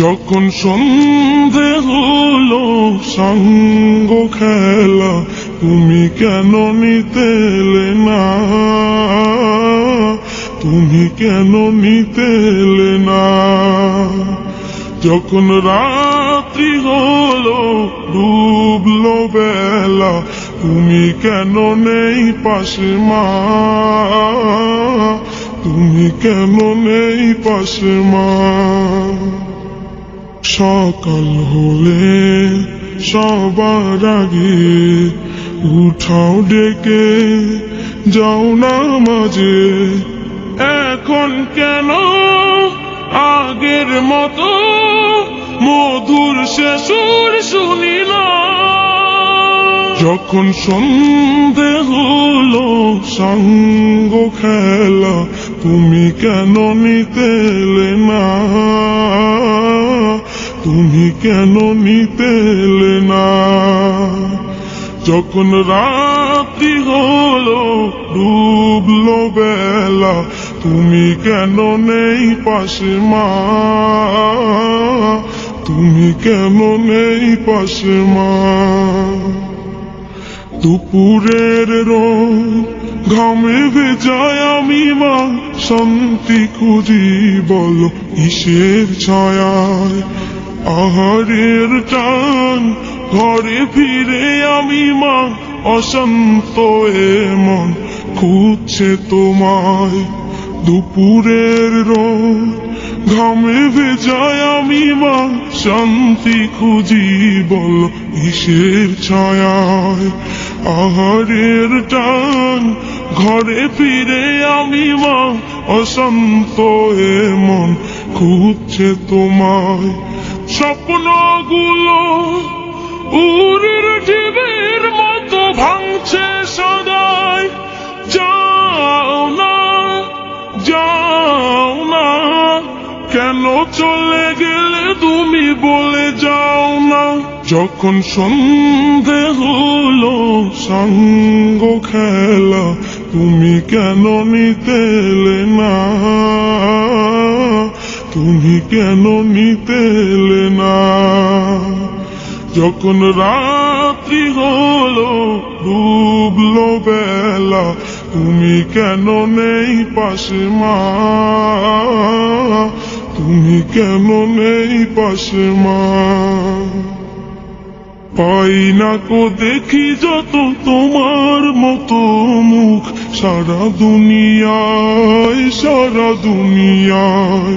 যখন সন্ধে হলো সঙ্গ খেলা, তুমি কেন নিতে এলে না, তুমি কেন নিতে এলে না। যখন রাত্রি হলো ডুবলো বেলা, তুমি কেন নেই পাশে মা, তুমি কেন নেই পাশে মা। সকাল হলে সবার আগে উঠাও ডেকে যাও না মাঝে, এখন কেন আগের মতো মধুর সে সুর শুনি না। যখন সন্ধে হলো সঙ্গ খেলা, তুমি কেন নিতে এলে না, তুমি কেন নিতে এলে না। যখন রাত্রি হলো ডুবলো বেলা, তুমি কেন নেই পাশে মা, তুমি কেন নেই পাশে মা। দুপুরের রোদ ঘামে ভেজায় আমি মা, শান্তি খুঁজি বলো কিসের ছায়ায়। আহারের টান ঘরে ফিরে আমি মা, অশান্ত এ মন খুঁজছে তোমায়। দুপুরের রোদ ঘামে ভেজায় আমি মা, শান্তি খুঁজি বলো কিসের ছায়ায়। আহারের টান ঘরে ফিরে আমি মা, অশান্ত এ মন খুঁজছে তোমায়। স্বপ্নগুলো উড়ির ঢিবির মতো ভাঙছে সদাই, যাও না যাও না, কেন চলে গেলে তুমি বলে যাও না। যখন সন্ধে হলো সঙ্গ খেলা, তুমি কেন নিতে এলে না, তুমি কেন নিতে এলে না। যখন রাত্রি হলো ডুবলো বেলা, তুমি কেন নেই পাশে মা, তুমি কেন নেই পাশে মা। পাই না কো দেখি যত তোমার মতো মুখ, সারা দুনিয়ায় সারা দুনিয়ায়।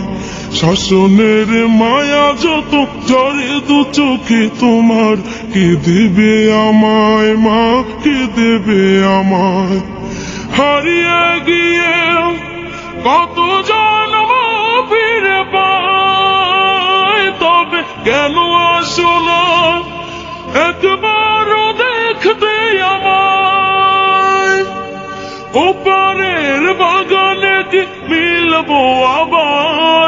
শাসনের মায়া যত ঝরে দু চোখে তোমার, কে দেবে আমায় মা, কে দেবে আমায়। হারিয়ে গিয়ে কত জন্ম ফিরে পায়, তবে কেন আসো না একবারও দেখতে আমায়। ওপারের বাগানে কি মিলবো আবার,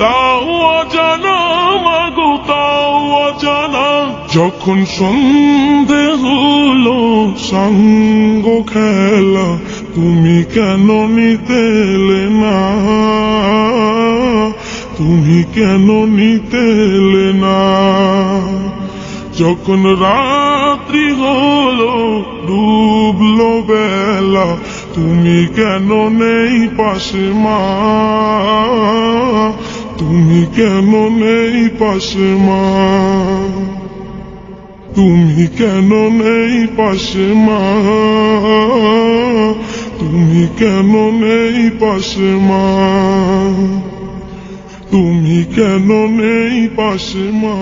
তাও অজানা মাগো তাও অজানা। যখন সন্ধে হলো সঙ্গ খেলা, তুমি কেন নিতে এলে না, তুমি কেন নিতে এলে না। যখন রাত্রি হলো ডুবলো বেলা, তুমি কেন নেই পাশে মা, তুমি কেন নেই পাশে মা, তুমি কেন নেই পাশে মা, তুমি কেন নেই পাশে মা, তুমি কেন নেই পাশে মা।